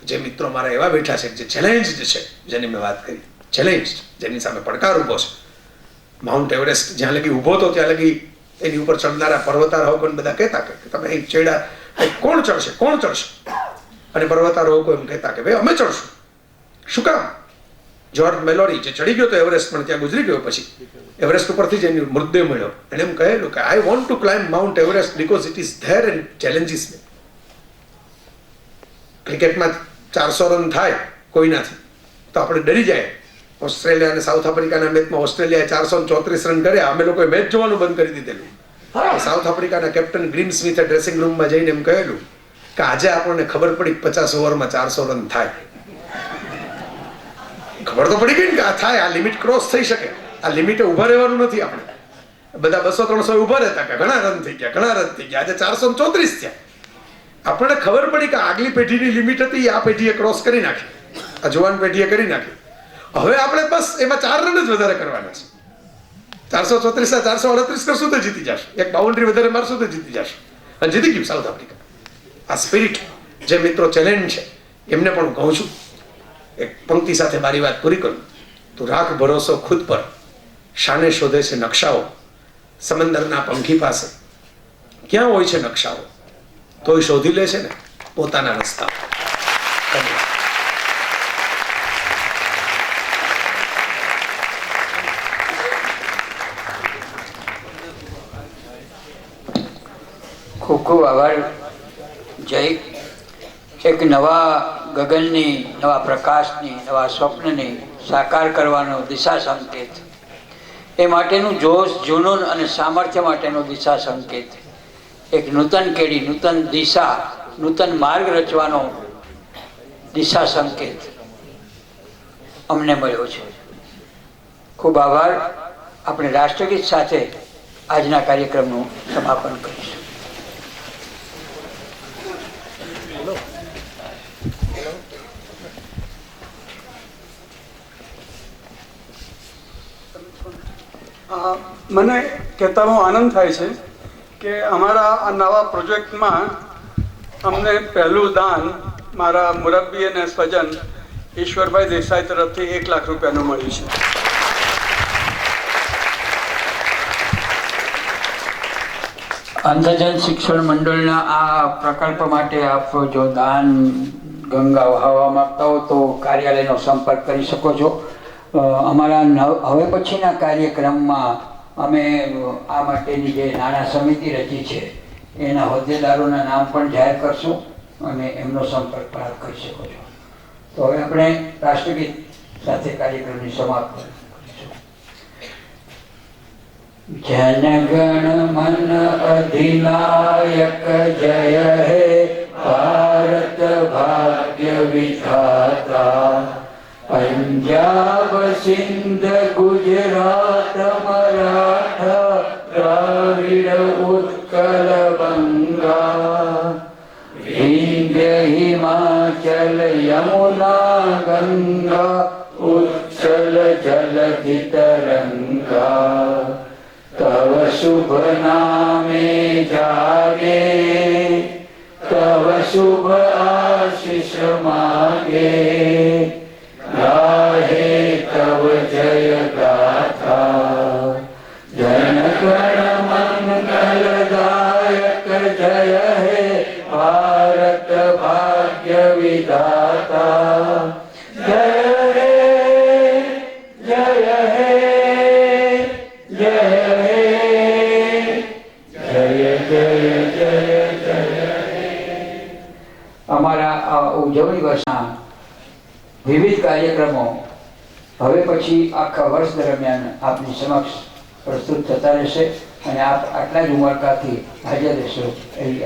જે મિત્રો મારા એવા બેઠા છે જે ચેલેન્જડ છે, જેની મેં વાત કરી, ચેલેન્જ જેની સામે પડકાર ઊભો છે, માઉન્ટ એવરેસ્ટ જ્યાં લગી ઊભો હતો ત્યાં લગી એની ઉપર ચડનારા પર્વતારોહકોને બધા કહેતા કે તમે અહીં ચડ્યા, કોણ ચડશે, અને પર્વતારોહકો એમ કહેતા કે ભાઈ અમે ચડશું. શું કામ? જ્યોર્જ મેલોરી જે ચડી ગયો તો એવરેસ્ટ, પણ ત્યાં ગુજરી ગયો, પછી એવરેસ્ટ ઉપરથી જ એની મૃતદેહ મળ્યો, એને એમ કહેલું કે I want to climb Mount Everest because it is there and challenges me. ક્રિકેટમાં 400 રન થાય કોઈનાથી તો આપણે ડરી જાય. ઓસ્ટ્રેલિયા અને સાઉથ આફ્રિકાના મેચમાં ઓસ્ટ્રેલિયાએ 434 રન કર્યા, અમે લોકોએ મેચ જોવાનું બંધ કરી દીધેલું. સાઉથ આફ્રિકાના કેપ્ટન ગ્રીમ સ્મિથે ડ્રેસિંગ રૂમમાં જઈને એમ કહેલું કે આજે આપણને ખબર પડી 50 ઓવરમાં 400 રન થાય. ખબર તો પડી ગઈ ને કે આ થાય, આ લિમિટ ક્રોસ થઈ શકે, આ લિમિટે ઉભા રહેવાનું નથી. આપણે બધા 200-300 ઉભા રહેતા કે ઘણા રન થઈ ગયા, આજે 434 થયા. આપણને ખબર પડી કે આગલી પેઢીની લિમિટ હતી, આ પેઢીએ ક્રોસ કરી નાખી, આ જુવાન પેઢીએ કરી નાખી. હવે આપણે બસ એમાં 4 રન જ વધારે કરવાના છે. 434 438 કરશું તો જીતી જશું, એક બાઉન્ડ્રી વધારે મારશું તો જીતી જશું, અને જીતી ગયું સાઉથ આફ્રિકા. આ સ્પિરિટ જે મિત્રો ચેલેન્જ છે એમને પણ કહું છું, એક પંક્તિ સાથે મારી વાત પૂરી કરું. તું રાખ ભરોસો ખુદ પર, શાને શોધે છે નકશાઓ, સમંદરના પંખી પાસે ક્યાં હોય છે નકશાઓ, તોય શોધી લે છે ને પોતાના રસ્તા. ખૂબ ખૂબ આભાર જય. એક નવા ગગનની, નવા પ્રકાશની, નવા સ્વપ્નની સાકાર કરવાનો દિશા સંકેત, એ માટેનું જોશ, જુનૂન અને સામર્થ્ય માટેનો દિશા સંકેત, એક નૂતન કેડી, નૂતન દિશા, નૂતન માર્ગ રચવાનો દિશા સંકેત અમને મળ્યો છે. ખૂબ આભાર. આપણે રાષ્ટ્રગીત સાથે આજના કાર્યક્રમનું સમાપન કરીશું. મને કહેતાનો આનંદ થાય છે કે અમારા આ નવા પ્રોજેક્ટમાં અમને પહેલું દાન મારા મુરબ્બી અને સ્વજન ઈશ્વરભાઈ દેસાઈ તરફથી 1 લાખ રૂપિયાનું મળ્યું છે. અંધજન શિક્ષણ મંડળના આ પ્રકલ્પ માટે આપ જો દાન ગંગા વહાવવા માંગતા હો તો કાર્યાલયનો સંપર્ક કરી શકો છો. અમારા હવે પછીના કાર્યક્રમમાં અમે આ માટેની જે નાણાં સમિતિ રચી છે એના હોદ્દેદારોના નામ પણ જાહેર કરશું અને એમનો સંપર્ક પણ આપ કરી શકો છો. તો હવે આપણે રાષ્ટ્રગીત સાથે કાર્યક્રમની સમાપ્ત કરીશું. જનગણ મન અધિનાયક જય હે ભારત ભાગ્ય વિધાતા, પંજાબ સિંધ ગુજરાત મરાઠા દ્રાવિડ ઉત્કલ બંગા, વિંધ્ય હિમાચલ યમુના ગંગા ઉચ્છલ જલધિ તરંગા, તવ શુભ નામે જાગે, તવ શુભ આશીષ માગે, गाहे तव जय गाथा, जन गण मंगलदायक जय हे भारत भाग्य विधाता, जय हे जय हे जय हे जय जय जय जय हे. અમારા ઉજવણી વર્ષના વિવિધ કાર્યક્રમો હવે પછી આખા વર્ષ દરમિયાન આપની સમક્ષ પ્રસ્તુત થતા રહેશે અને આપ આટલા જ ઉમળકાથી હાજર રહેશો એવી